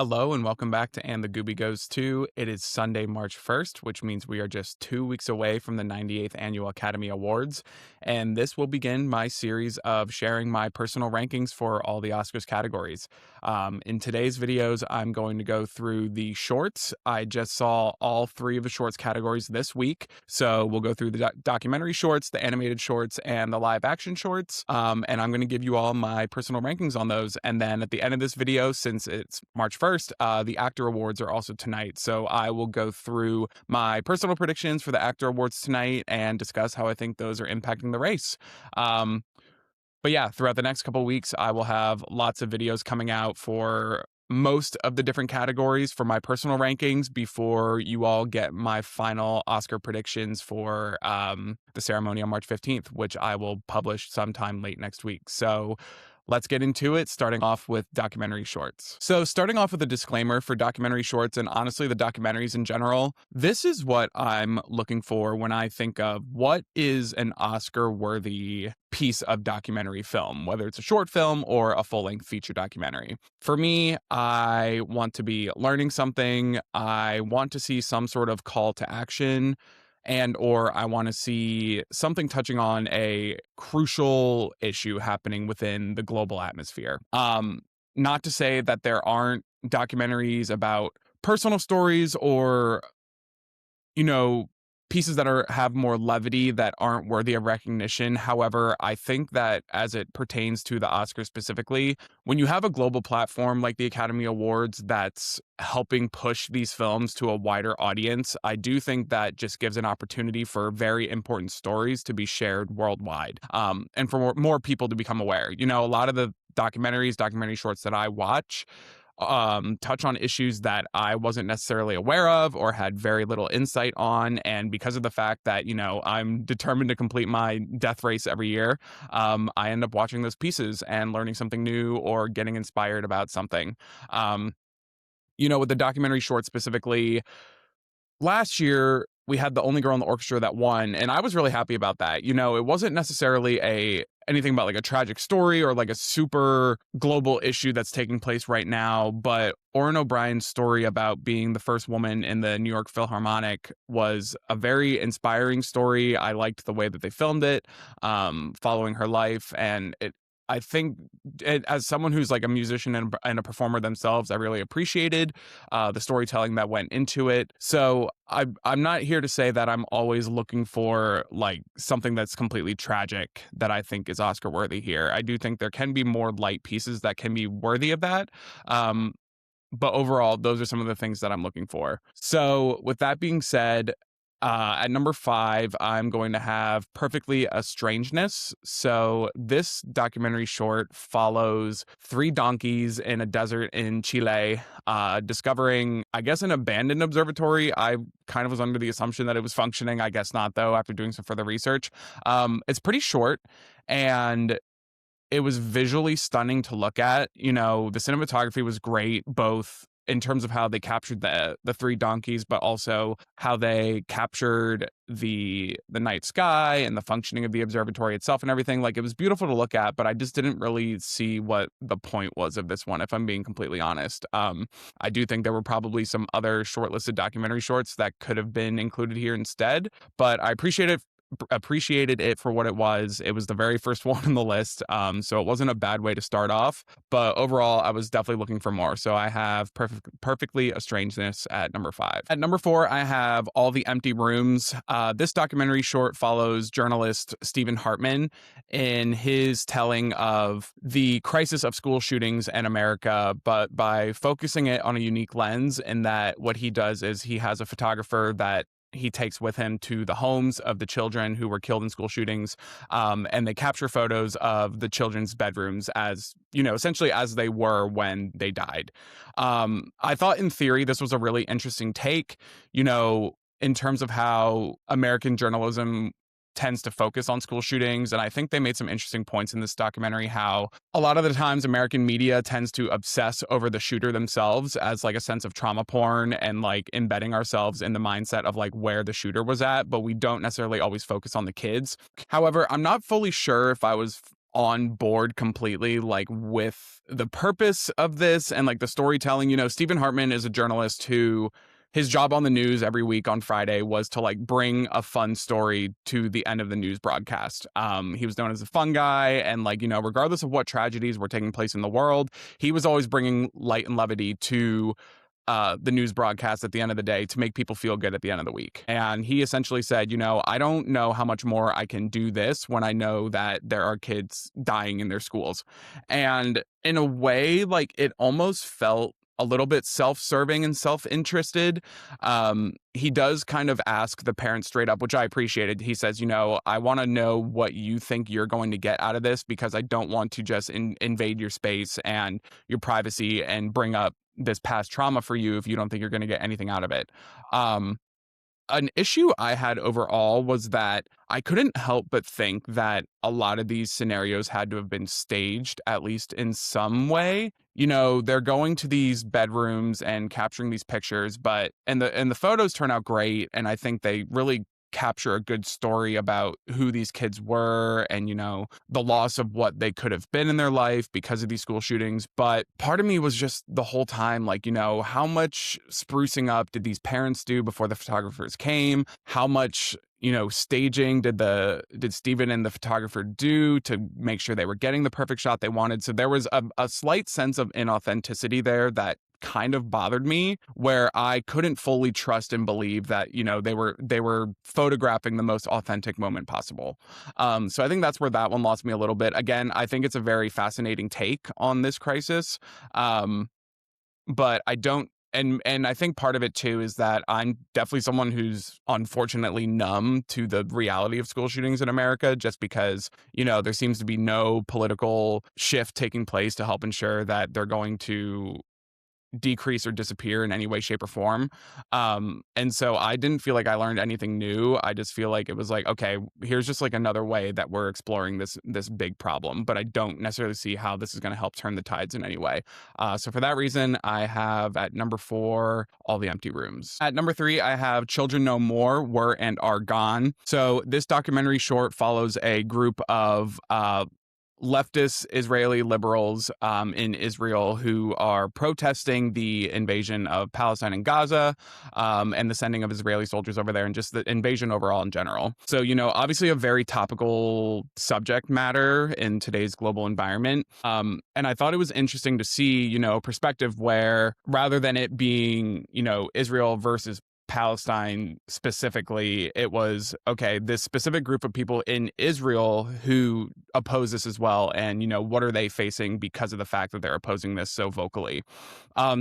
Hello and welcome back to And the Gooby Goes To. It is Sunday, March 1st, which means we are just 2 weeks away from the 98th Annual Academy Awards. And this will begin my series of sharing my personal rankings for all the Oscars categories. In today's videos, I'm going to go through the shorts. I just saw all three of the shorts categories this week. So we'll go through the documentary shorts, the animated shorts, and the live action shorts. And I'm going to give you all my personal rankings on those. And then at the end of this video, since it's March 1st, the Actor Awards are also tonight. So I will go through my personal predictions for the Actor Awards tonight and discuss how I think those are impacting the race. But yeah, throughout the next couple of weeks, I will have lots of videos coming out for most of the different categories for my personal rankings before you all get my final Oscar predictions for the ceremony on March 15th, which I will publish sometime late next week. So let's get into it, starting off with documentary shorts. So starting off with a disclaimer for documentary shorts and honestly the documentaries in general, this is what I'm looking for when I think of what is an Oscar-worthy piece of documentary film, whether it's a short film or a full-length feature documentary. For me, I want to be learning something. I want to see some sort of call to action, and or I want to see something touching on a crucial issue happening within the global atmosphere. Not to say that there aren't documentaries about personal stories or, pieces that have more levity that aren't worthy of recognition. However, I think that as it pertains to the Oscars specifically, when you have a global platform like the Academy Awards that's helping push these films to a wider audience, I do think that just gives an opportunity for very important stories to be shared worldwide, and for more people to become aware. A lot of the documentary shorts that I watch touch on issues that I wasn't necessarily aware of or had very little insight on. And because of the fact that, I'm determined to complete my death race every year, I end up watching those pieces and learning something new or getting inspired about something. With the documentary short specifically, last year we had The Only Girl in the Orchestra that won, and I was really happy about that. It wasn't necessarily anything about like a tragic story or like a super global issue that's taking place right now, but Oren O'Brien's story about being the first woman in the New York Philharmonic was a very inspiring story. I liked the way that they filmed it, following her life, and I think as someone who's like a musician and a performer themselves, I really appreciated the storytelling that went into it. So I'm not here to say that I'm always looking for like something that's completely tragic that I think is Oscar worthy here. I do think there can be more light pieces that can be worthy of that. But overall, those are some of the things that I'm looking for. So with that being said, at number 5, I'm going to have Perfectly a Strangeness. So this documentary short follows 3 donkeys in a desert in Chile, discovering, I guess, an abandoned observatory. I kind of was under the assumption that it was functioning. I guess not, though, after doing some further research. It's pretty short, and it was visually stunning to look at. The cinematography was great, both in terms of how they captured the 3 donkeys, but also how they captured the night sky and the functioning of the observatory itself and everything. Like, it was beautiful to look at, but I just didn't really see what the point was of this one, if I'm being completely honest. I do think there were probably some other shortlisted documentary shorts that could have been included here instead, but I appreciated it for what it was. It was the very first one on the list, so it wasn't a bad way to start off, but overall I was definitely looking for more. So I have Perfectly a Strangeness at number 5. At number 4, I have All the Empty Rooms. This documentary short follows journalist Stephen Hartman in his telling of the crisis of school shootings in America, but by focusing it on a unique lens, in that what he does is he has a photographer that he takes with him to the homes of the children who were killed in school shootings, and they capture photos of the children's bedrooms as, essentially as they were when they died. I thought in theory this was a really interesting take, in terms of how American journalism tends to focus on school shootings. And I think they made some interesting points in this documentary, how a lot of the times American media tends to obsess over the shooter themselves as like a sense of trauma porn and like embedding ourselves in the mindset of like where the shooter was at, but we don't necessarily always focus on the kids. However, I'm not fully sure if I was on board completely, like, with the purpose of this and, like, the storytelling. Stephen Hartman is a journalist who his job on the news every week on Friday was to, like, bring a fun story to the end of the news broadcast. He was known as a fun guy, and, like, regardless of what tragedies were taking place in the world, he was always bringing light and levity to the news broadcast at the end of the day to make people feel good at the end of the week. And he essentially said, I don't know how much more I can do this when I know that there are kids dying in their schools. And in a way, like, it almost felt a little bit self-serving and self-interested. He does kind of ask the parents straight up, which I appreciated. He says, I want to know what you think you're going to get out of this, because I don't want to just invade your space and your privacy and bring up this past trauma for you if you don't think you're going to get anything out of it. Um, an issue I had overall was that I couldn't help but think that a lot of these scenarios had to have been staged, at least in some way. They're going to these bedrooms and capturing these pictures, but and the photos turn out great, and I think they really capture a good story about who these kids were and, the loss of what they could have been in their life because of these school shootings. But part of me was just the whole time like, how much sprucing up did these parents do before the photographers came? How much staging did Steven and the photographer do to make sure they were getting the perfect shot they wanted? So there was a slight sense of inauthenticity there that kind of bothered me, where I couldn't fully trust and believe that, they were photographing the most authentic moment possible. So I think that's where that one lost me a little bit. Again, I think it's a very fascinating take on this crisis. But I don't, and I think part of it too is that I'm definitely someone who's unfortunately numb to the reality of school shootings in America, just because, there seems to be no political shift taking place to help ensure that they're going to decrease or disappear in any way, shape, or form. And so I didn't feel like I learned anything new. I just feel like it was like, okay, here's just like another way that we're exploring this big problem, but I don't necessarily see how this is going to help turn the tides in any way. So for that reason, I have at number 4, All the Empty Rooms. At number 3, I have Children No More, Were and Are Gone. So this documentary short follows a group of leftist Israeli liberals in Israel who are protesting the invasion of Palestine and Gaza, and the sending of Israeli soldiers over there, and just the invasion overall in general. So, obviously a very topical subject matter in today's global environment. And I thought it was interesting to see, a perspective where, rather than it being, Israel versus Palestine specifically, it was, okay, this specific group of people in Israel who oppose this as well. And, what are they facing because of the fact that they're opposing this so vocally?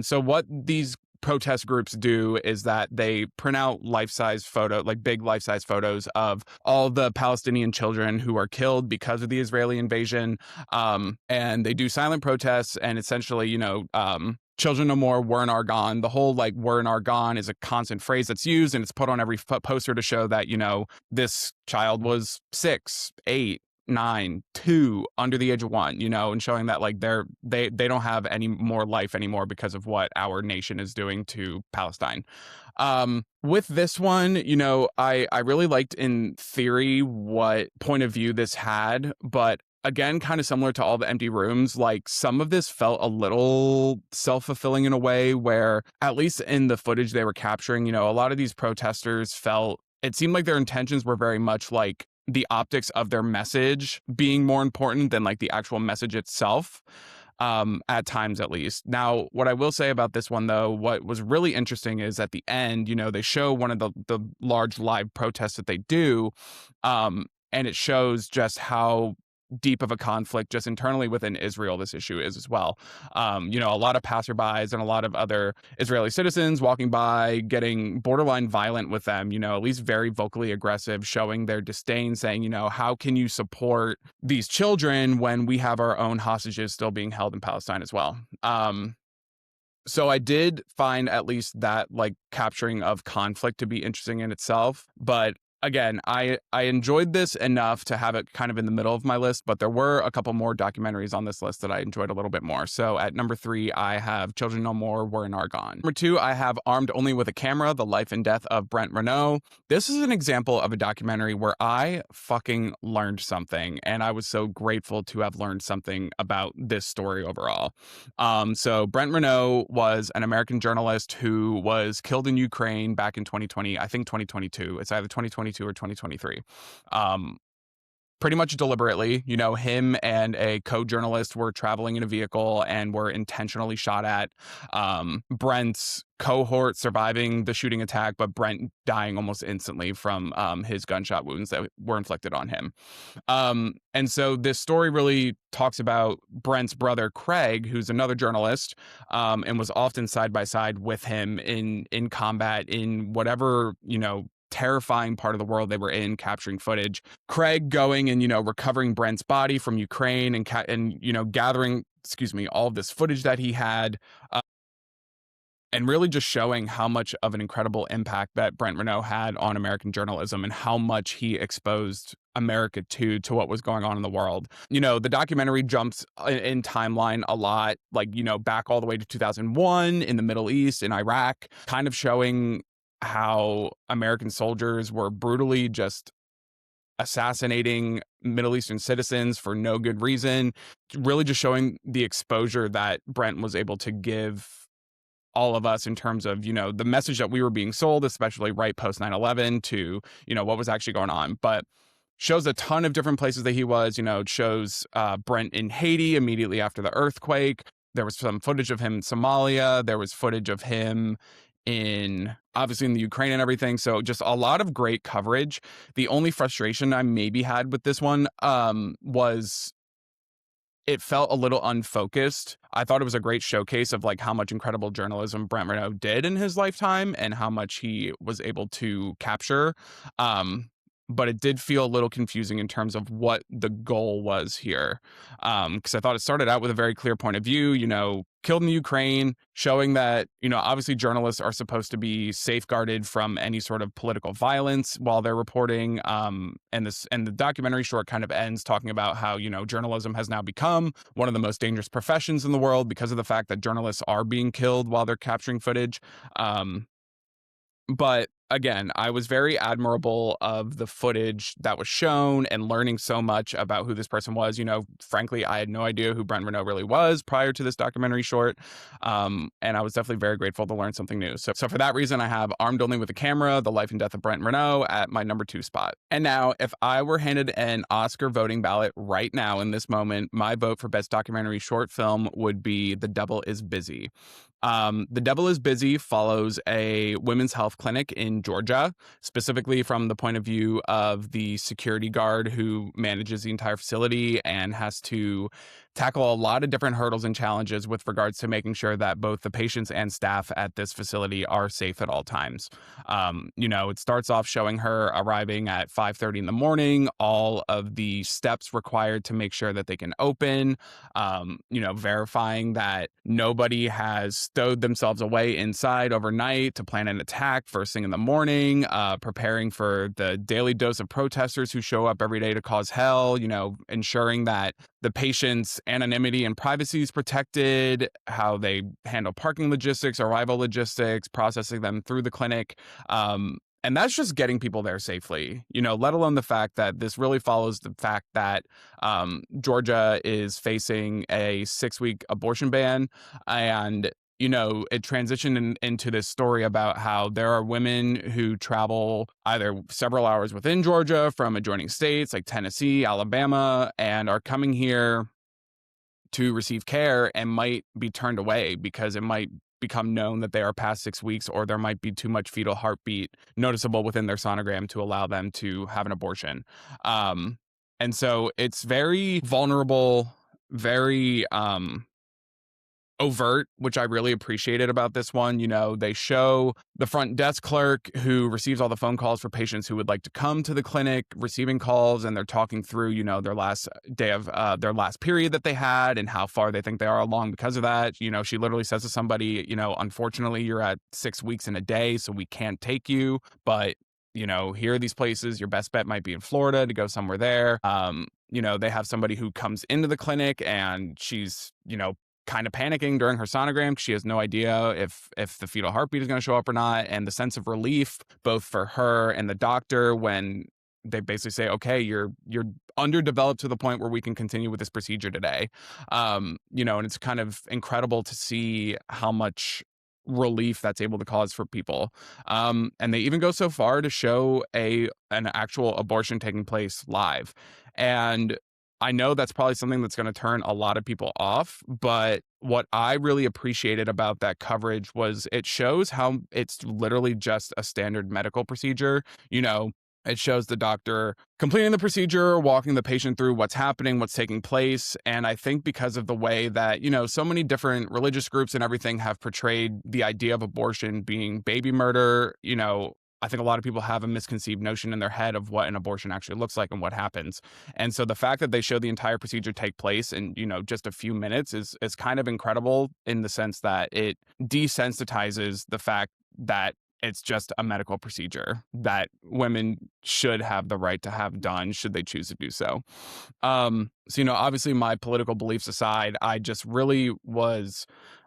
So what these protest groups do is that they print out big life-size photos of all the Palestinian children who are killed because of the Israeli invasion. And they do silent protests, and essentially, Children No More, Were and Are Gone. The whole like Were and Are Gone is a constant phrase that's used, and it's put on every poster to show that, this child was 6, 8, 9, 2, under the age of 1, and showing that like they don't have any more life anymore because of what our nation is doing to Palestine. With this one, I really liked in theory what point of view this had, but again, kind of similar to All the Empty Rooms, like some of this felt a little self-fulfilling in a way where, at least in the footage they were capturing, a lot of these protesters it seemed like their intentions were very much like the optics of their message being more important than like the actual message itself. At times at least. Now, what I will say about this one, though, what was really interesting is at the end, they show one of the large live protests that they do, and it shows just how deep of a conflict just internally within Israel this issue is as well. A lot of passerbys and a lot of other Israeli citizens walking by getting borderline violent with them, at least very vocally aggressive, showing their disdain, saying, how can you support these children when we have our own hostages still being held in Palestine as well? So I did find at least that like capturing of conflict to be interesting in itself, but again, I enjoyed this enough to have it kind of in the middle of my list, but there were a couple more documentaries on this list that I enjoyed a little bit more. So at number 3, I have Children No More, Were in Argonne. Number 2, I have Armed Only with a Camera, The Life and Death of Brent Renault. This is an example of a documentary where I fucking learned something, and I was so grateful to have learned something about this story overall. So Brent Renault was an American journalist who was killed in Ukraine back in 2020, I think 2022. It's either 2022 or 2023. Um, Pretty much deliberately, him and a co-journalist were traveling in a vehicle and were intentionally shot at. Brent's cohort surviving the shooting attack, but Brent dying almost instantly from his gunshot wounds that were inflicted on him. And so this story really talks about Brent's brother, Craig, who's another journalist, and was often side by side with him in combat in whatever, terrifying part of the world they were in, capturing footage. Craig going and, recovering Brent's body from Ukraine and gathering, all of this footage that he had. And really just showing how much of an incredible impact that Brent Renault had on American journalism and how much he exposed America to what was going on in the world. The documentary jumps in timeline a lot, like, back all the way to 2001 in the Middle East, in Iraq, kind of showing how American soldiers were brutally just assassinating Middle Eastern citizens for no good reason, really just showing the exposure that Brent was able to give all of us in terms of, the message that we were being sold, especially right post 9/11 to, what was actually going on. But shows a ton of different places that he was, it shows Brent in Haiti immediately after the earthquake. There was some footage of him in Somalia. There was footage of him obviously in the Ukraine and everything. So just a lot of great coverage. The only frustration I maybe had with this one was it felt a little unfocused. I thought it was a great showcase of like how much incredible journalism Brent Renault did in his lifetime and how much he was able to capture. But it did feel a little confusing in terms of what the goal was here. Because I thought it started out with a very clear point of view, killed in the Ukraine, showing that, obviously journalists are supposed to be safeguarded from any sort of political violence while they're reporting. And the documentary short kind of ends talking about how, journalism has now become one of the most dangerous professions in the world because of the fact that journalists are being killed while they're capturing footage. But again, I was very admirable of the footage that was shown and learning so much about who this person was. Frankly, I had no idea who Brent Renault really was prior to this documentary short. And I was definitely very grateful to learn something new. So for that reason, I have Armed Only with a Camera, The Life and Death of Brent Renault at my number 2 spot. And now, if I were handed an Oscar voting ballot right now in this moment, my vote for Best Documentary Short Film would be The Devil is Busy. The Devil is Busy follows a women's health clinic in Georgia, specifically from the point of view of the security guard who manages the entire facility and has to tackle a lot of different hurdles and challenges with regards to making sure that both the patients and staff at this facility are safe at all times. It starts off showing her arriving at 5:30 in the morning, all of the steps required to make sure that they can open, verifying that nobody has stowed themselves away inside overnight to plan an attack first thing in the morning, preparing for the daily dose of protesters who show up every day to cause hell, ensuring that the patient's anonymity and privacy is protected, how they handle parking logistics, arrival logistics, processing them through the clinic. And that's just getting people there safely, let alone the fact that this really follows the fact that Georgia is facing a 6-week abortion ban. And it transitioned into this story about how there are women who travel either several hours within Georgia from adjoining states like Tennessee, Alabama, and are coming here to receive care and might be turned away because it might become known that they are past 6 weeks, or there might be too much fetal heartbeat noticeable within their sonogram to allow them to have an abortion. And so it's very vulnerable, very overt, which I really appreciated about this one. They show the front desk clerk who receives all the phone calls for patients who would like to come to the clinic, receiving calls, and they're talking through, their last day of their last period that they had and how far they think they are along because of that. She literally says to somebody, unfortunately, you're at 6 weeks in a day, so we can't take you, but here are these places. Your best bet might be in Florida to go somewhere there. They have somebody who comes into the clinic and she's, kind of panicking during her sonogram 'cause she has no idea if the fetal heartbeat is going to show up or not. And the sense of relief, both for her and the doctor, when they basically say, okay, you're underdeveloped to the point where we can continue with this procedure today. And it's kind of incredible to see how much relief that's able to cause for people. And they even go so far to show an actual abortion taking place live. And I know that's probably something that's going to turn a lot of people off, but what I really appreciated about that coverage was it shows how it's literally just a standard medical procedure. It shows the doctor completing the procedure, walking the patient through what's happening, what's taking place. And I think because of the way that, so many different religious groups and everything have portrayed the idea of abortion being baby murder, I think a lot of people have a misconceived notion in their head of what an abortion actually looks like and what happens. And so the fact that they show the entire procedure take place in, just a few minutes is kind of incredible in the sense that it desensitizes the fact that it's just a medical procedure that women should have the right to have done should they choose to do so. Obviously my political beliefs aside, I just really was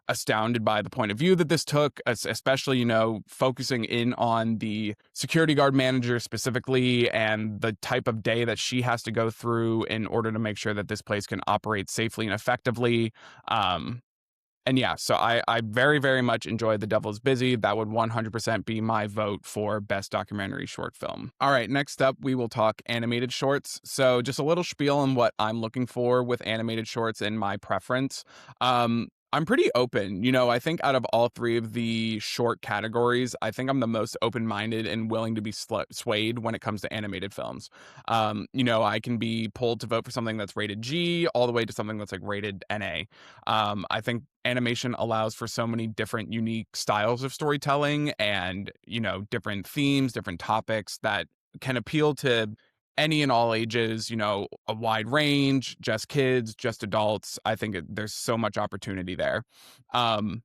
astounded by the point of view that this took, especially, focusing in on the security guard manager specifically and the type of day that she has to go through in order to make sure that this place can operate safely and effectively. And yeah, so I very, very much enjoyed The Devil's Busy. That would 100% be my vote for Best Documentary Short Film. All right, next up, we will talk animated shorts. So just a little spiel on what I'm looking for with animated shorts and my preference. I'm pretty open. I think out of all three of the short categories, I think I'm the most open-minded and willing to be swayed when it comes to animated films. I can be pulled to vote for something that's rated G all the way to something that's like rated NA. I think animation allows for so many different unique styles of storytelling and, different themes, different topics that can appeal to any and all ages, a wide range, just kids, just adults. I think there's so much opportunity there. And,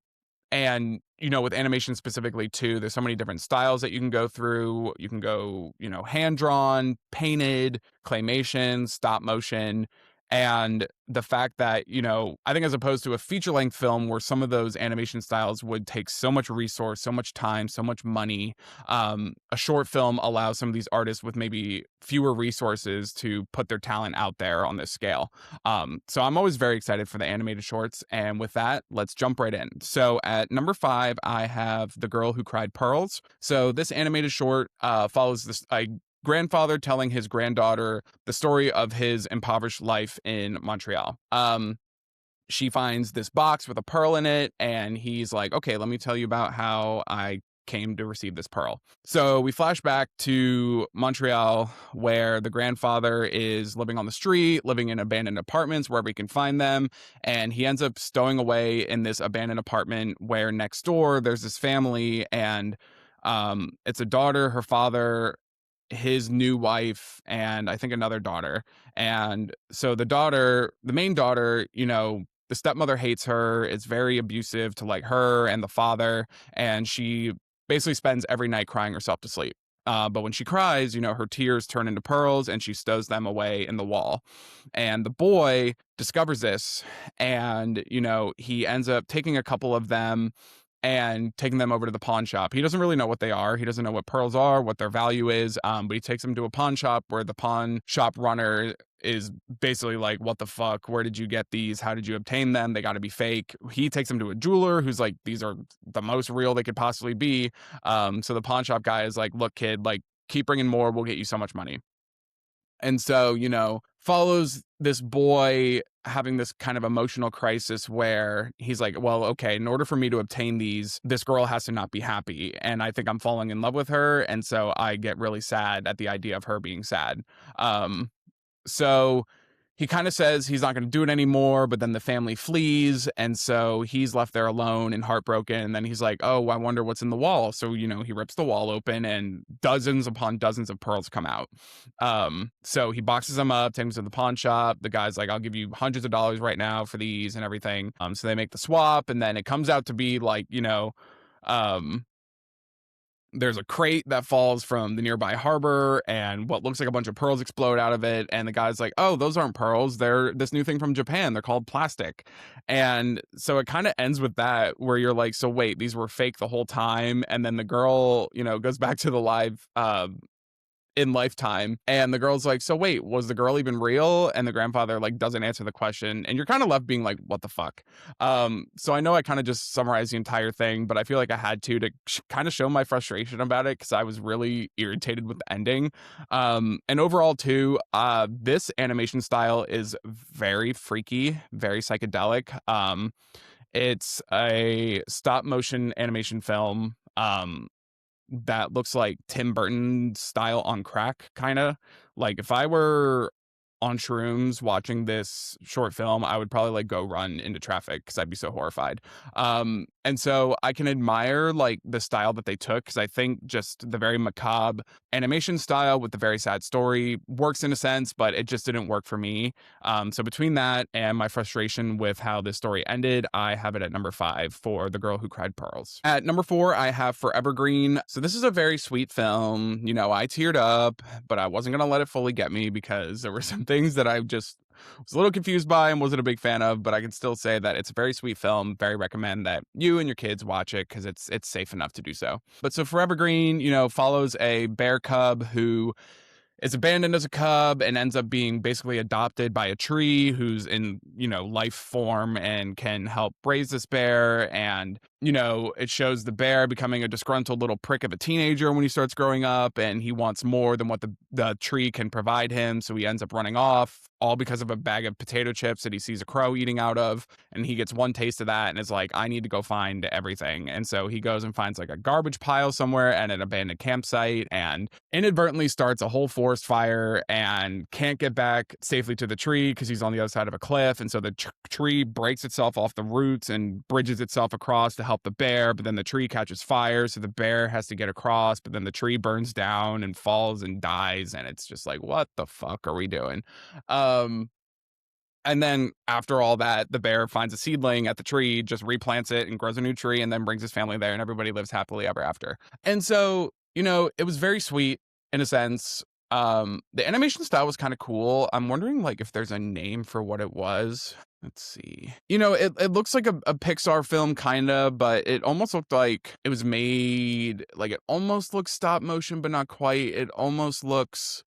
with animation specifically too, there's so many different styles that you can go through. You can go, hand drawn, painted, claymation, stop motion. And the fact that, I think as opposed to a feature length film where some of those animation styles would take so much resource, so much time, so much money, a short film allows some of these artists with maybe fewer resources to put their talent out there on this scale. So I'm always very excited for the animated shorts. And with that, let's jump right in. So at number 5, I have The Girl Who Cried Pearls. So this animated short follows this grandfather telling his granddaughter the story of his impoverished life in Montreal. She finds this box with a pearl in it, and he's like, okay, let me tell you about how I came to receive this pearl. So we flash back to Montreal, where the grandfather is living on the street, living in abandoned apartments wherever he can find them. And he ends up stowing away in this abandoned apartment where next door there's this family, and it's a daughter, her father, his new wife, and I think another daughter. And so the main daughter, the stepmother hates her. It's very abusive to like her and the father. And she basically spends every night crying herself to sleep. But when she cries, her tears turn into pearls and she stows them away in the wall. And the boy discovers this and, he ends up taking a couple of them and taking them over to the pawn shop. He doesn't really know what they are. He doesn't know what pearls are, what their value is. But he takes them to a pawn shop where the pawn shop runner is basically like, what the fuck? Where did you get these? How did you obtain them? They got to be fake. He takes them to a jeweler who's like, these are the most real they could possibly be. So the pawn shop guy is like, look, kid, like, keep bringing more. We'll get you so much money. And so, follows this boy having this kind of emotional crisis where he's like, well, okay, in order for me to obtain these, this girl has to not be happy. And I think I'm falling in love with her. And so I get really sad at the idea of her being sad. So he kind of says he's not going to do it anymore, but then the family flees. And so he's left there alone and heartbroken. And then he's like, oh, I wonder what's in the wall. So, he rips the wall open and dozens upon dozens of pearls come out. So he boxes them up, takes them to the pawn shop. The guy's like, I'll give you hundreds of dollars right now for these and everything. So they make the swap. And then it comes out to be like, there's a crate that falls from the nearby harbor, and what looks like a bunch of pearls explode out of it, and the guy's like, "Oh, those aren't pearls, they're this new thing from Japan, they're called plastic." And so it kind of ends with that, where you're like, "So wait, these were fake the whole time?" And then the girl, goes back to the live in Lifetime, and the girl's like, "So wait, was the girl even real?" And the grandfather, like, doesn't answer the question, and you're kinda left being like, "What the fuck?" So I know I kinda just summarized the entire thing, but I feel like I had to kinda show my frustration about it, because I was really irritated with the ending. And overall too, this animation style is very freaky, very psychedelic. It's a stop motion animation film, that looks like Tim Burton style on crack, kinda. Like, if I were on shrooms watching this short film, I would probably, like, go run into traffic because 'cause I'd be so horrified. And so I can admire, like, the style that they took, because I think just the very macabre animation style with the very sad story works in a sense, but it just didn't work for me. So between that and my frustration with how this story ended, I have it at number 5 for The Girl Who Cried Pearls. At number 4, I have Forever Green. So this is a very sweet film. I teared up, but I wasn't gonna let it fully get me, because there were some things that I just was a little confused by and wasn't a big fan of, but I can still say that it's a very sweet film. Very recommend that you and your kids watch it, because it's safe enough to do so. But so Forever Green, follows a bear cub who is abandoned as a cub and ends up being basically adopted by a tree who's in, life form and can help raise this bear. And, it shows the bear becoming a disgruntled little prick of a teenager when he starts growing up, and he wants more than what the tree can provide him. So he ends up running off, all because of a bag of potato chips that he sees a crow eating out of. And he gets one taste of that and is like, I need to go find everything. And so he goes and finds like a garbage pile somewhere and an abandoned campsite, and inadvertently starts a whole forest fire and can't get back safely to the tree because he's on the other side of a cliff. And so the tree breaks itself off the roots and bridges itself across to help the bear, but then the tree catches fire, so the bear has to get across, but then the tree burns down and falls and dies, and it's just like, what the fuck are we doing? Um, and then after all that, the bear finds a seedling at the tree, just replants it and grows a new tree, and then brings his family there, and everybody lives happily ever after. And so, it was very sweet in a sense. The animation style was kind of cool. I'm wondering like if there's a name for what it was. Let's see. It looks like a Pixar film kinda, but it almost looked like it was made like it almost looks stop motion, but not quite. It almost looks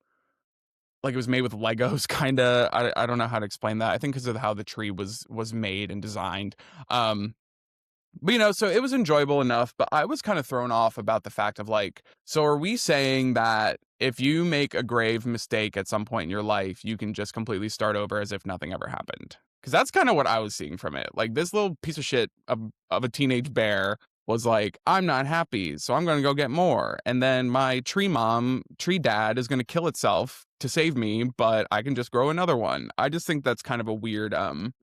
like it was made with Legos, kinda. I don't know how to explain that. I think because of how the tree was made and designed. Um, but, so it was enjoyable enough, but I was kind of thrown off about the fact of like, so are we saying that if you make a grave mistake at some point in your life, you can just completely start over as if nothing ever happened? Because that's kind of what I was seeing from it. Like this little piece of shit of a teenage bear was like, I'm not happy, so I'm going to go get more. And then my tree dad is going to kill itself to save me, but I can just grow another one. I just think that's kind of a weird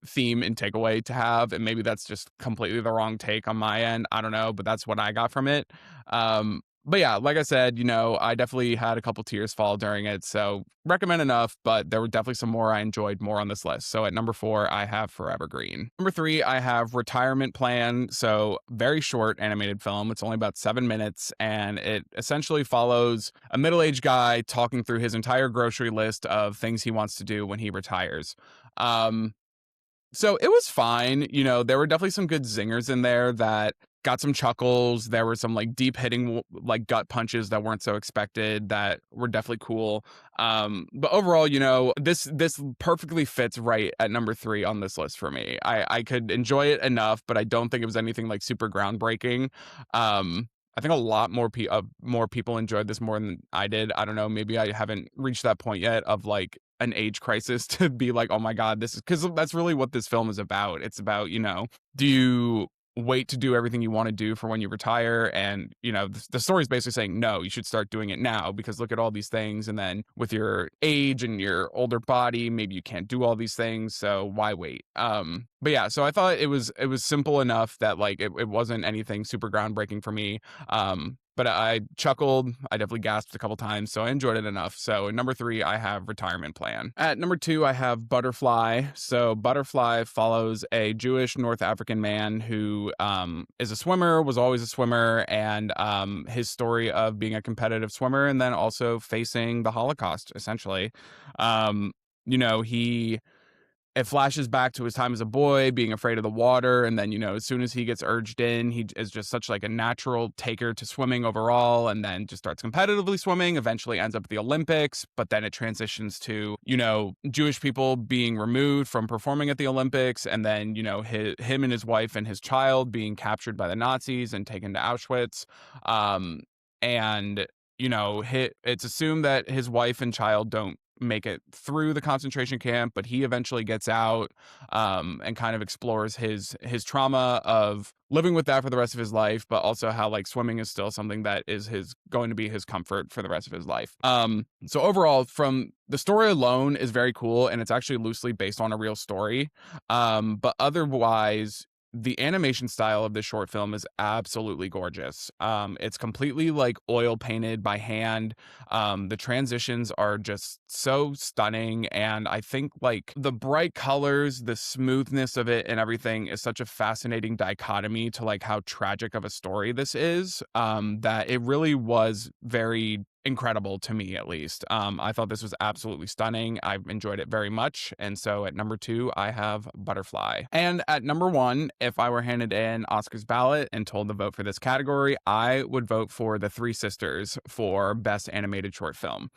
theme and takeaway to have, and maybe that's just completely the wrong take on my end. I don't know, but that's what I got from it. But yeah, like I said, I definitely had a couple tears fall during it, so recommend enough, but there were definitely some more I enjoyed more on this list. So at number 4, I have Forever Green. Number 3, I have Retirement Plan. So very short animated film. It's only about 7 minutes, and it essentially follows a middle-aged guy talking through his entire grocery list of things he wants to do when he retires. So it was fine. There were definitely some good zingers in there that got some chuckles. There were some like deep hitting like gut punches that weren't so expected that were definitely cool. But overall, this perfectly fits right at number 3 on this list for me. I could enjoy it enough, but I don't think it was anything like super groundbreaking. I think a lot more people enjoyed this more than I did. I don't know. Maybe I haven't reached that point yet of like an age crisis to be like, oh my God, this is, because that's really what this film is about. It's about, do you wait to do everything you want to do for when you retire? And, the story is basically saying, no, you should start doing it now, because look at all these things. And then with your age and your older body, maybe you can't do all these things. So why wait? But yeah, so I thought it was simple enough that like it wasn't anything super groundbreaking for me. but I chuckled. I definitely gasped a couple times, so I enjoyed it enough. So at number 3, I have Retirement Plan. At number 2, I have Butterfly. So Butterfly follows a Jewish North African man who is a swimmer, was always a swimmer, and his story of being a competitive swimmer and then also facing the Holocaust, essentially. Um, he it flashes back to his time as a boy being afraid of the water, and then as soon as he gets urged in, he is just such like a natural taker to swimming overall, and then just starts competitively swimming, eventually ends up at the Olympics, but then it transitions to Jewish people being removed from performing at the Olympics, and then him and his wife and his child being captured by the Nazis and taken to Auschwitz. And it's assumed that his wife and child don't make it through the concentration camp, but he eventually gets out, and kind of explores his trauma of living with that for the rest of his life, but also how like swimming is still something that is going to be his comfort for the rest of his life. So overall, from the story alone is very cool, and it's actually loosely based on a real story. But otherwise, the animation style of this short film is absolutely gorgeous. It's completely like oil painted by hand. The transitions are just so stunning, and I think like the bright colors, the smoothness of it and everything is such a fascinating dichotomy to like how tragic of a story this is, that it really was very incredible to me, at least. I thought this was absolutely stunning. I enjoyed it very much. And so at number 2, I have Butterfly. And at number 1, if I were handed an Oscars ballot and told to vote for this category, I would vote for The Three Sisters for Best Animated Short Film.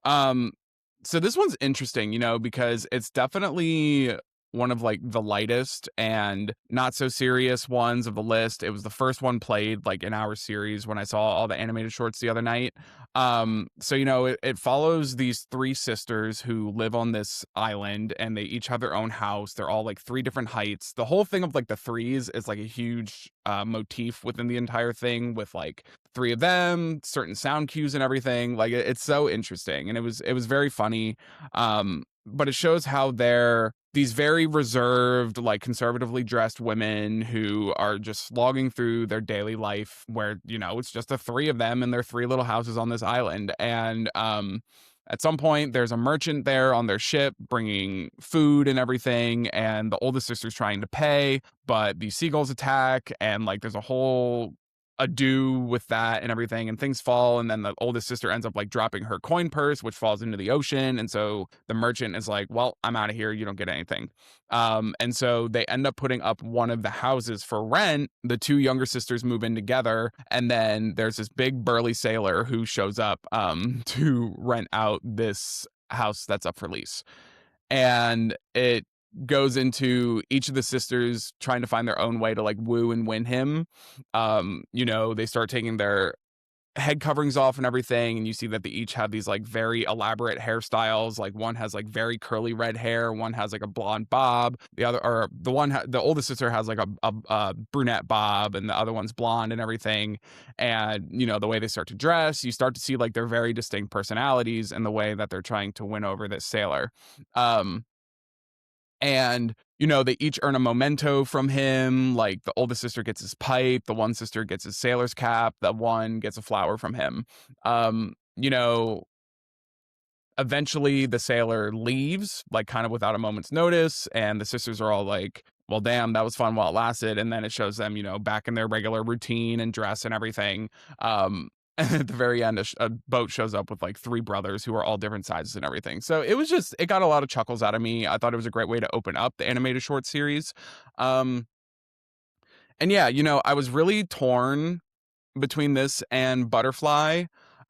So this one's interesting, because it's definitely one of like the lightest and not so serious ones of the list. It was the first one played like in our series when I saw all the animated shorts the other night. So it follows these 3 sisters who live on this island, and they each have their own house. They're all like 3 different heights. The whole thing of like the threes is like a huge motif within the entire thing, with like 3 of them, certain sound cues and everything. Like it's so interesting, and it was very funny. But it shows how they're these very reserved, like conservatively dressed women who are just slogging through their daily life where, it's just the 3 of them in their 3 little houses on this island. And at some point, there's a merchant there on their ship bringing food and everything, and the oldest sister's trying to pay, but these seagulls attack, and like there's a whole ado with that and everything, and things fall, and then the oldest sister ends up like dropping her coin purse, which falls into the ocean, and so the merchant is like, well, I'm out of here, you don't get anything. And so they end up putting up one of the houses for rent. The 2 younger sisters move in together, and then there's this big burly sailor who shows up to rent out this house that's up for lease. And it goes into each of the sisters trying to find their own way to like woo and win him. They start taking their head coverings off and everything, and you see that they each have these like very elaborate hairstyles. Like one has like very curly red hair, one has like a blonde bob, the oldest sister has like a brunette bob, and the other one's blonde and everything. And the way they start to dress, you start to see like their very distinct personalities and the way that they're trying to win over this sailor. And they each earn a memento from him. Like the oldest sister gets his pipe, the one sister gets his sailor's cap, the one gets a flower from him. You know, Eventually the sailor leaves, like kind of without a moment's notice, and the sisters are all like, well, damn, that was fun while it lasted. And then it shows them, back in their regular routine and dress and everything. And at the very end, a boat shows up with like 3 brothers who are all different sizes and everything. So it got a lot of chuckles out of me. I thought it was a great way to open up the animated short series. Um, and yeah, I was really torn between this and Butterfly.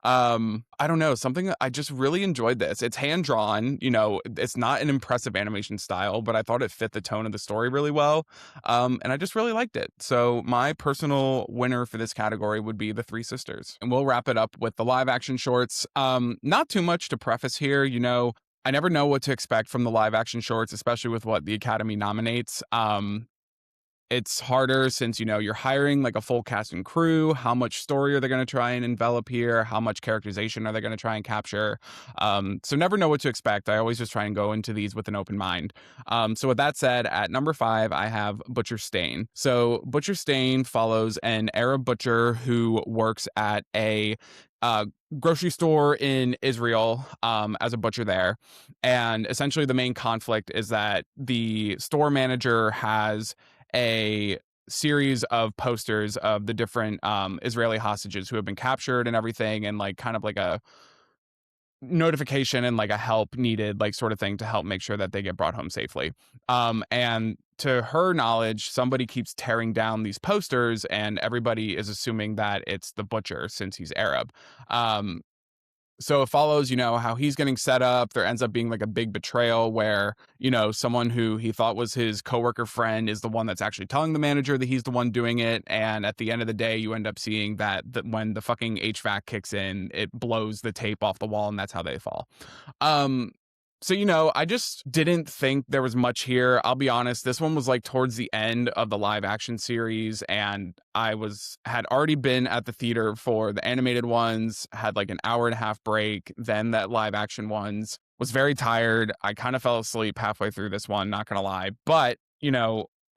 I don't know, something I just really enjoyed this. It's hand drawn, it's not an impressive animation style, but I thought it fit the tone of the story really well. And I just really liked it. So my personal winner for this category would be The Three Sisters. And we'll wrap it up with the live action shorts. Not too much to preface here, I never know what to expect from the live action shorts, especially with what the Academy nominates. it's harder since, you're hiring like a full cast and crew. How much story are they going to try and envelop here? How much characterization are they going to try and capture? So never know what to expect. I always just try and go into these with an open mind. So with that said, at number 5, I have Butcher Stain. So Butcher Stain follows an Arab butcher who works at a uh, grocery store in Israel as a butcher there. And essentially, the main conflict is that the store manager has a series of posters of the different Israeli hostages who have been captured and everything, and like kind of like a notification and like a help needed like sort of thing to help make sure that they get brought home safely. And to her knowledge, somebody keeps tearing down these posters, and everybody is assuming that it's the butcher since he's Arab. Um, so it follows, how he's getting set up. There ends up being like a big betrayal where, someone who he thought was his coworker friend is the one that's actually telling the manager that he's the one doing it. And at the end of the day, you end up seeing that when the fucking HVAC kicks in, it blows the tape off the wall, and that's how they fall. Um, so, I just didn't think there was much here. I'll be honest, this one was like towards the end of the live action series, and had already been at the theater for the animated ones, had like an hour and a half break, then that live action ones, was very tired. I kind of fell asleep halfway through this one, not gonna lie. But,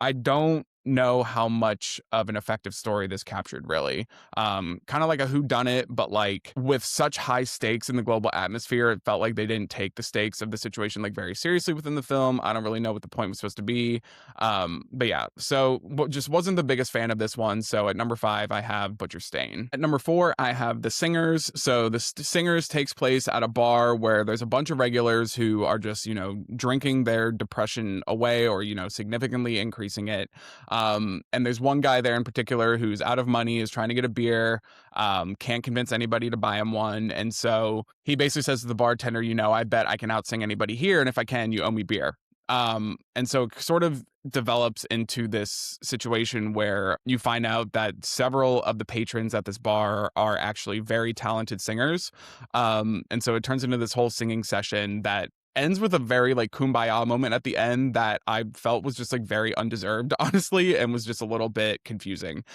I don't know how much of an effective story this captured really. Kind of like a whodunit, but like with such high stakes in the global atmosphere, it felt like they didn't take the stakes of the situation like very seriously within the film. I don't really know what the point was supposed to be. But yeah, so just wasn't the biggest fan of this one. So at number 5, I have Butcher Stain. At number 4, I have The Singers. So The Singers takes place at a bar where there's a bunch of regulars who are just, drinking their depression away, or, significantly increasing it. And there's one guy there in particular who's out of money, is trying to get a beer, can't convince anybody to buy him one. And so he basically says to the bartender, I bet I can outsing anybody here. And if I can, you owe me beer. And so it sort of develops into this situation where you find out that several of the patrons at this bar are actually very talented singers. And so it turns into this whole singing session that ends with a very like kumbaya moment at the end that I felt was just like very undeserved, honestly, and was just a little bit confusing.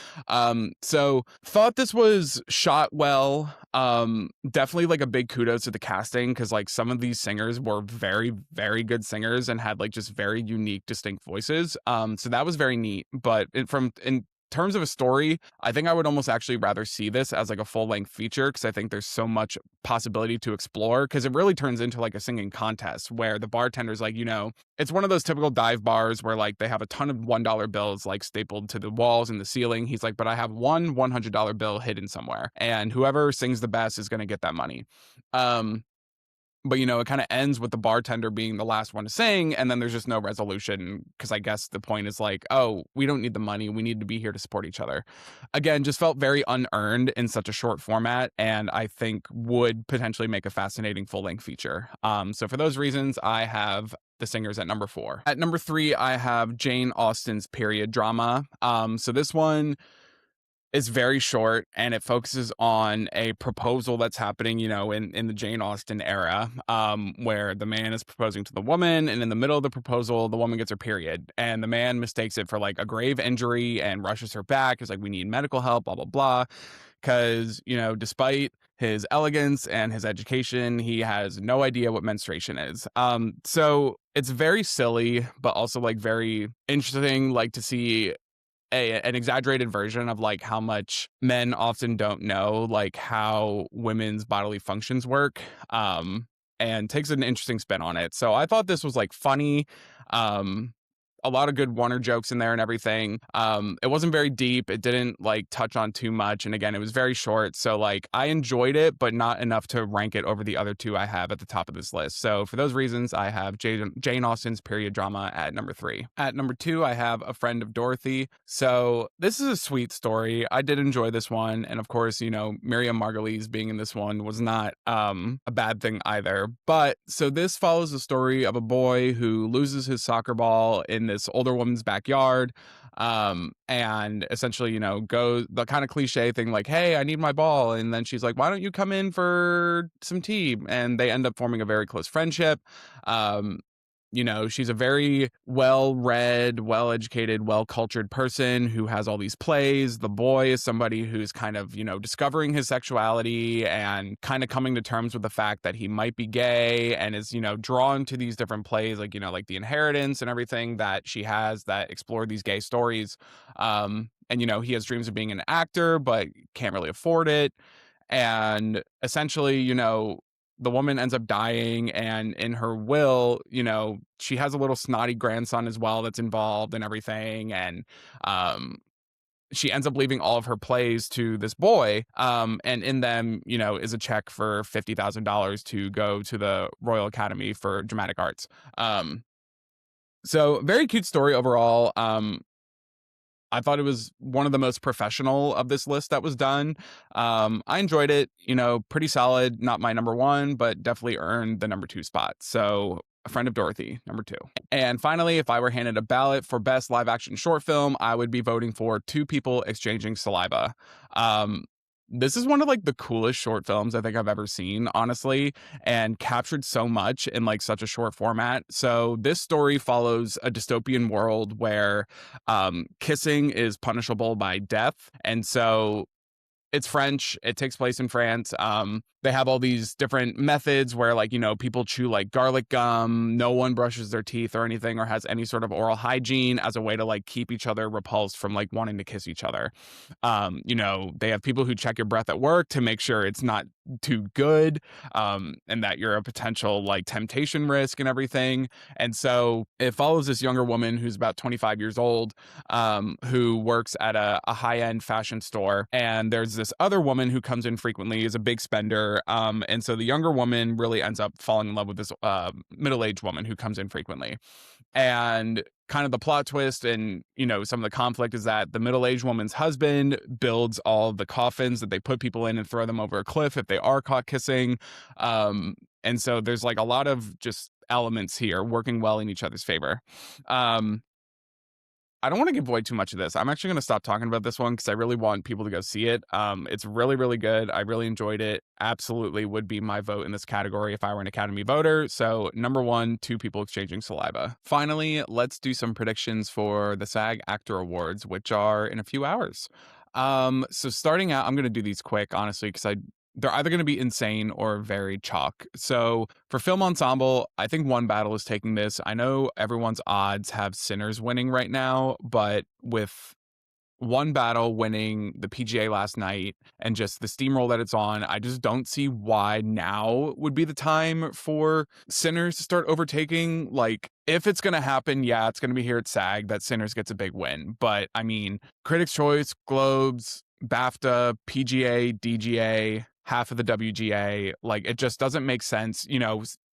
So thought this was shot well. Definitely like a big kudos to the casting, because like some of these singers were very, very good singers and had like just very unique, distinct voices. So that was very neat. But in terms of a story, I think I would almost actually rather see this as like a full-length feature, because I think there's so much possibility to explore, because it really turns into like a singing contest where the bartender's like, it's one of those typical dive bars where like they have a ton of $1 bills like stapled to the walls and the ceiling. He's like, but I have one $100 bill hidden somewhere, and whoever sings the best is going to get that money. But, it kind of ends with the bartender being the last one to sing, and then there's just no resolution, because I guess the point is like, oh, we don't need the money. We need to be here to support each other. Again, just felt very unearned in such a short format, and I think would potentially make a fascinating full-length feature. So for those reasons, I have The Singers at number 4. At number 3, I have Jane Austen's period drama. So this one is very short, and it focuses on a proposal that's happening, in the Jane Austen era, where the man is proposing to the woman, and in the middle of the proposal, the woman gets her period, and the man mistakes it for like a grave injury and rushes her back. It's like, we need medical help, blah, blah, blah. Because, despite his elegance and his education, he has no idea what menstruation is. So it's very silly, but also like very interesting, like to see an exaggerated version of like how much men often don't know like how women's bodily functions work, and takes an interesting spin on it. So I thought this was like funny, a lot of good Warner jokes in there and everything. It wasn't very deep. It didn't like touch on too much. And again, it was very short. So like I enjoyed it, but not enough to rank it over the other two I have at the top of this list. So for those reasons, I have Jane Austen's period drama at number 3. At number 2, I have A Friend of Dorothy. So this is a sweet story. I did enjoy this one. And of course, Miriam Margolyes being in this one was not a bad thing either. But so this follows the story of a boy who loses his soccer ball in this older woman's backyard, and essentially, goes the kind of cliche thing like, hey, I need my ball. And then she's like, why don't you come in for some tea? And they end up forming a very close friendship. She's a very well-read, well-educated, well-cultured person who has all these plays. The boy is somebody who's kind of, discovering his sexuality and kind of coming to terms with the fact that he might be gay and is, drawn to these different plays, like, like The Inheritance and everything that she has that explore these gay stories. And, he has dreams of being an actor, but can't really afford it. And essentially, the woman ends up dying, and in her will, she has a little snotty grandson as well that's involved and everything. And she ends up leaving all of her plays to this boy. And in them, is a check for $50,000 to go to the Royal Academy for Dramatic Arts. So very cute story overall. I thought it was one of the most professional of this list that was done. I enjoyed it, pretty solid. Not my number one, but definitely earned the number two spot. So, A Friend of Dorothy, number two. And finally, if I were handed a ballot for best live action short film, I would be voting for Two People Exchanging Saliva. This is one of like the coolest short films I think I've ever seen, honestly, and captured so much in like such a short format. So this story follows a dystopian world where kissing is punishable by death. And so it's French. It takes place in France. They have all these different methods where, like, people chew like garlic gum. No one brushes their teeth or anything or has any sort of oral hygiene as a way to like keep each other repulsed from like wanting to kiss each other. They have people who check your breath at work to make sure it's not too good, and that you're a potential like temptation risk and everything. And so it follows this younger woman who's about 25 years old, who works at a high-end fashion store. And there's this other woman who comes in frequently, is a big spender. And so the younger woman really ends up falling in love with this middle-aged woman who comes in frequently. And kind of the plot twist and, some of the conflict is that the middle-aged woman's husband builds all the coffins that they put people in and throw them over a cliff if they are caught kissing. And so there's like a lot of just elements here working well in each other's favor. I don't want to give away too much of this. I'm actually going to stop talking about this one because I really want people to go see it. It's really, really good. I really enjoyed it. Absolutely would be my vote in this category if I were an Academy voter. So number one, Two People Exchanging Saliva. Finally, let's do some predictions for the SAG Actor Awards, which are in a few hours. So starting out, I'm going to do these quick, honestly, because they're either going to be insane or very chalk. So for film ensemble, I think One Battle is taking this. I know everyone's odds have Sinners winning right now, but with One Battle winning the PGA last night and just the steamroll that it's on, I just don't see why now would be the time for Sinners to start overtaking. Like, if it's going to happen, yeah, it's going to be here at SAG that Sinners gets a big win. But I mean, Critics' Choice, Globes, BAFTA, PGA, DGA, half of the WGA, like, it just doesn't make sense.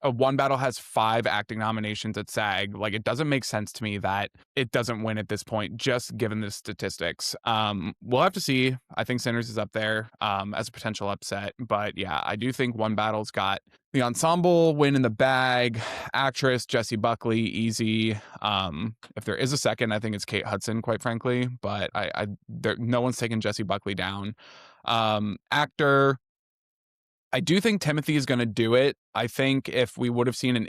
One Battle has 5 acting nominations at SAG. Like, it doesn't make sense to me that it doesn't win at this point, just given the statistics. We'll have to see. I think Sinners is up there as a potential upset. But yeah, I do think One Battle's got the ensemble win in the bag. Actress, Jessie Buckley, easy. If there is a second, I think it's Kate Hudson, quite frankly. But no one's taken Jessie Buckley down. Actor, I do think Timothy is going to do it. I think if we would have seen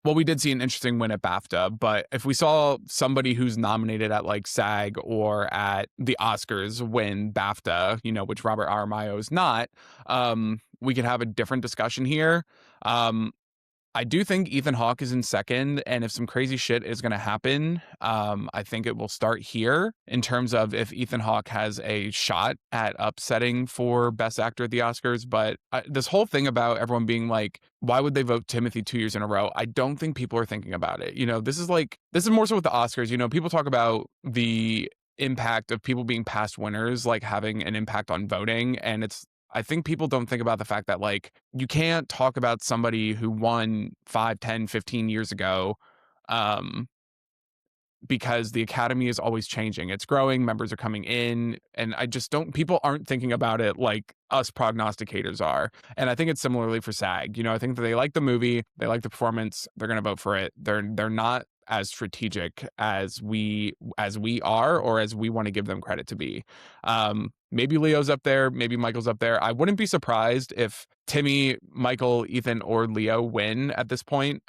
we did see an interesting win at BAFTA, but if we saw somebody who's nominated at like SAG or at the Oscars win BAFTA, which Robert Aramayo is not, we could have a different discussion here. I do think Ethan Hawke is in second, and if some crazy shit is going to happen, I think it will start here in terms of if Ethan Hawke has a shot at upsetting for Best Actor at the Oscars. But this whole thing about everyone being like, why would they vote Timothy 2 years in a row? I don't think people are thinking about it. This is more so with the Oscars. People talk about the impact of people being past winners, like having an impact on voting, and I think people don't think about the fact that, like, you can't talk about somebody who won 5, 10, 15 years ago, because the Academy is always changing. It's growing, members are coming in, and people aren't thinking about it like us prognosticators are. And I think it's similarly for SAG. I think that they like the movie, they like the performance, they're going to vote for it. They're not as strategic as we are, or as we want to give them credit to be. Maybe Leo's up there, maybe Michael's up there. I wouldn't be surprised if Timmy, Michael, Ethan, or Leo win at this point.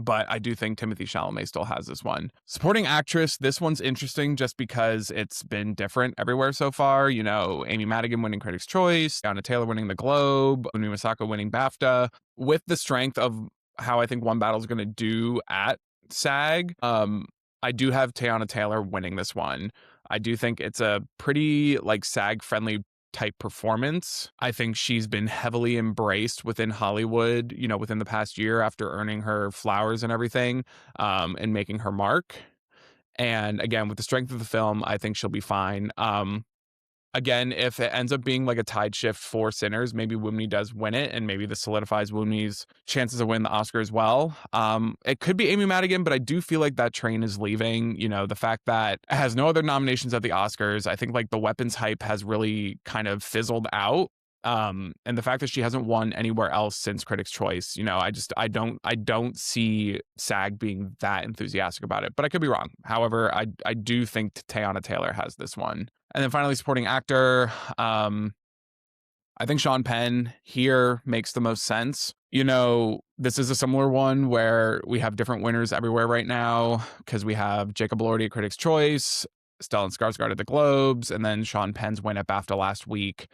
but I do think Timothée Chalamet still has this one. Supporting actress, this one's interesting just because it's been different everywhere so far. You know, Amy Madigan winning Critics' Choice, Anna Taylor winning the Globe, Umi Masako winning BAFTA. With the strength of how I think One Battle is going to do at SAG, I do have Teyana Taylor winning this one. I do think it's a pretty like SAG friendly type performance. I think she's been heavily embraced within Hollywood, you know, within the past year after earning her flowers and everything, and making her mark. And again, with the strength of the film, I think she'll be fine. Again, if it ends up being like a tide shift for Sinners, maybe Woomney does win it, and maybe this solidifies Woomney's chances of winning the Oscar as well. It could be Amy Madigan, but I do feel like that train is leaving. You know, the fact that it has no other nominations at the Oscars, I think like the weapons hype has really kind of fizzled out. And the fact that she hasn't won anywhere else since Critics' Choice, you know, I don't see SAG being that enthusiastic about it, but I could be wrong. However, I do think Teyana Taylor has this one. And then finally, supporting actor. I think Sean Penn here makes the most sense. You know, this is a similar one where we have different winners everywhere right now because we have Jacob Elordi at Critics' Choice, Stellan Skarsgård at the Globes, and then Sean Penn's win at BAFTA last week.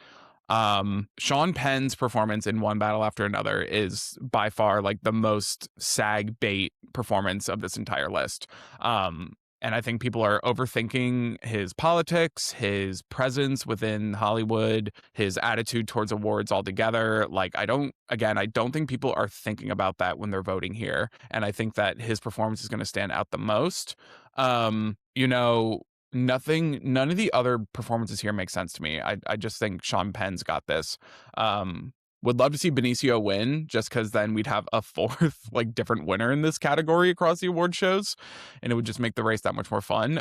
Sean Penn's performance in One Battle After Another is by far like the most SAG bait performance of this entire list. And I think people are overthinking his politics, his presence within Hollywood, his attitude towards awards altogether. Like, I don't think people are thinking about that when they're voting here. And I think that his performance is going to stand out the most. You know, none of the other performances here make sense to me. I just think Sean Penn's got this. Would love to see Benicio win just because then we'd have a fourth like different winner in this category across the award shows, and it would just make the race that much more fun.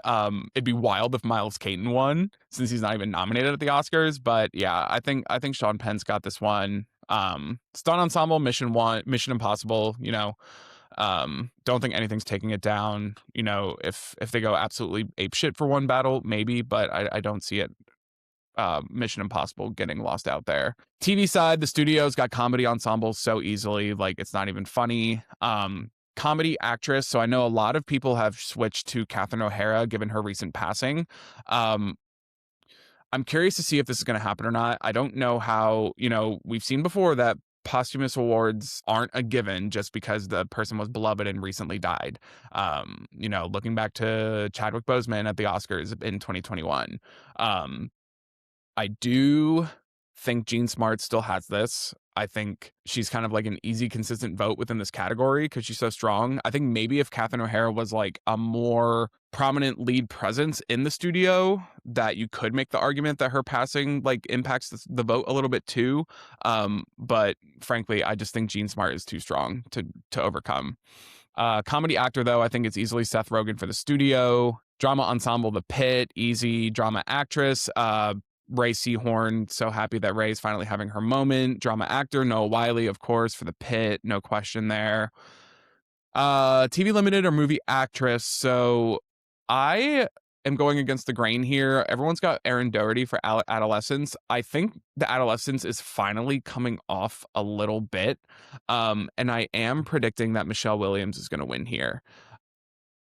It'd be wild if Miles Caton won since he's not even nominated at the Oscars. But yeah, I think Sean Penn's got this one. Stunt Ensemble, Mission Impossible. You know, don't think anything's taking it down. You know, if they go absolutely apeshit for One Battle, maybe, but I don't see it. Mission Impossible getting lost out there. TV side, the studio's got comedy ensembles so easily, like it's not even funny. Comedy actress, so I know a lot of people have switched to Catherine O'Hara given her recent passing. I'm curious to see if this is going to happen or not. I don't know how, you know, we've seen before that posthumous awards aren't a given just because the person was beloved and recently died. You know, looking back to Chadwick Boseman at the Oscars in 2021. I do think Jean Smart still has this. I think she's kind of like an easy, consistent vote within this category because she's so strong. I think maybe if Catherine O'Hara was like a more prominent lead presence in the studio, that you could make the argument that her passing like impacts the vote a little bit too. But frankly, I just think Jean Smart is too strong to overcome. Comedy actor, though, I think it's easily Seth Rogen for the studio. Drama ensemble, The Pit, easy. Drama actress, Ray Seahorn, so happy that Ray's finally having her moment. Drama actor, Noah Wiley, of course, for The Pit, no question there. TV limited or movie actress, so I am going against the grain here. Everyone's got Erin Doherty for Adolescence. I think the Adolescence is finally coming off a little bit, and I am predicting that Michelle Williams is going to win here.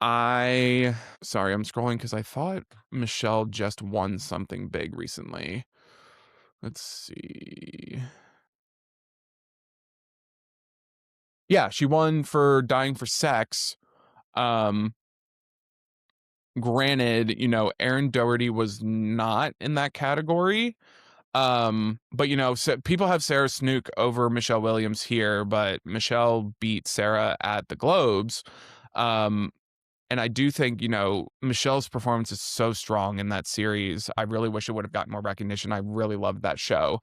I'm scrolling because I thought Michelle just won something big recently. Let's see. Yeah, she won for Dying for Sex. Granted, you know, Erin Doherty was not in that category. But you know, so people have Sarah Snook over Michelle Williams here, but Michelle beat Sarah at the Globes. And I do think, you know, Michelle's performance is so strong in that series. I really wish it would have gotten more recognition. I really loved that show.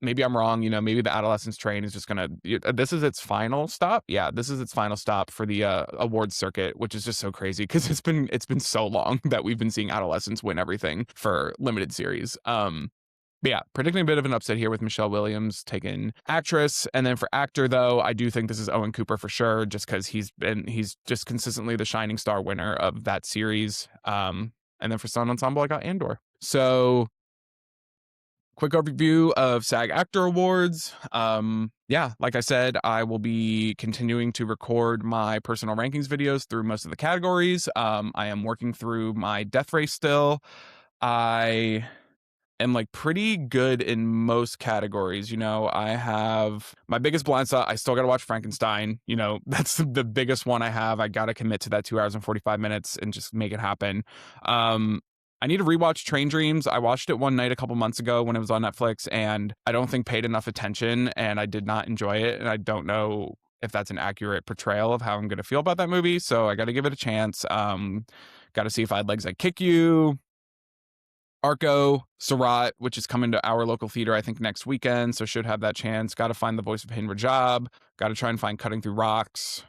Maybe I'm wrong. You know, maybe the Adolescence train is just going to, this is its final stop. Yeah, this is its final stop for the awards circuit, which is just so crazy because it's been so long that we've been seeing Adolescence win everything for limited series. But yeah, predicting a bit of an upset here with Michelle Williams taking actress. And then for actor, though, I do think this is Owen Cooper for sure, just because he's just consistently the shining star winner of that series. And then for Stunt Ensemble, I got Andor. So quick overview of SAG Actor Awards. Yeah, like I said, I will be continuing to record my personal rankings videos through most of the categories. I am working through my death race still. I am like pretty good in most categories. I have my biggest blind spot. I still got to watch Frankenstein. That's the biggest one I have. I got to commit to that 2 hours and 45 minutes and just make it happen. I need to rewatch Train Dreams. I watched it one night a couple months ago when it was on Netflix, and I don't think paid enough attention, and I did not enjoy it. And I don't know if that's an accurate portrayal of how I'm going to feel about that movie. So I got to give it a chance. Got to see if I had legs I kick you. Arco, Sarat, which is coming to our local theater, I think, next weekend, so should have that chance. Got to find the voice of Hin Rajab. Got to try and find Cutting Through Rocks.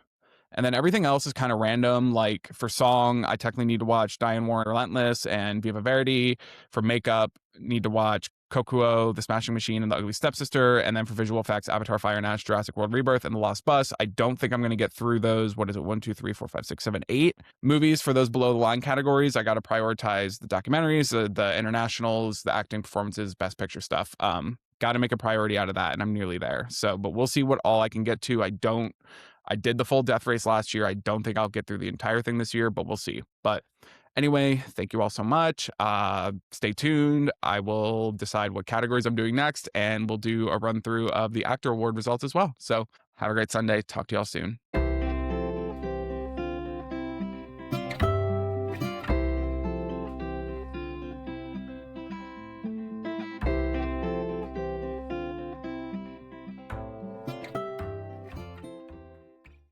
And then everything else is kind of random. Like for song, I technically need to watch Diane Warren Relentless and Viva Verdi. For makeup, need to watch Kokuo, The Smashing Machine, and The Ugly Stepsister. And then for visual effects, Avatar, Fire and Ash, Jurassic World Rebirth, and The Lost Bus. I don't think I'm going to get through those. What is it? 1, 2, 3, 4, 5, 6, 7, 8 movies for those below the line categories. I got to prioritize the documentaries, the internationals, the acting performances, best picture stuff. Got to make a priority out of that, and I'm nearly there. So, but we'll see what all I can get to. I did the full death race last year. I don't think I'll get through the entire thing this year, but we'll see. But anyway, thank you all so much. Stay tuned. I will decide what categories I'm doing next, and we'll do a run through of the Actor Award results as well. So have a great Sunday. Talk to y'all soon.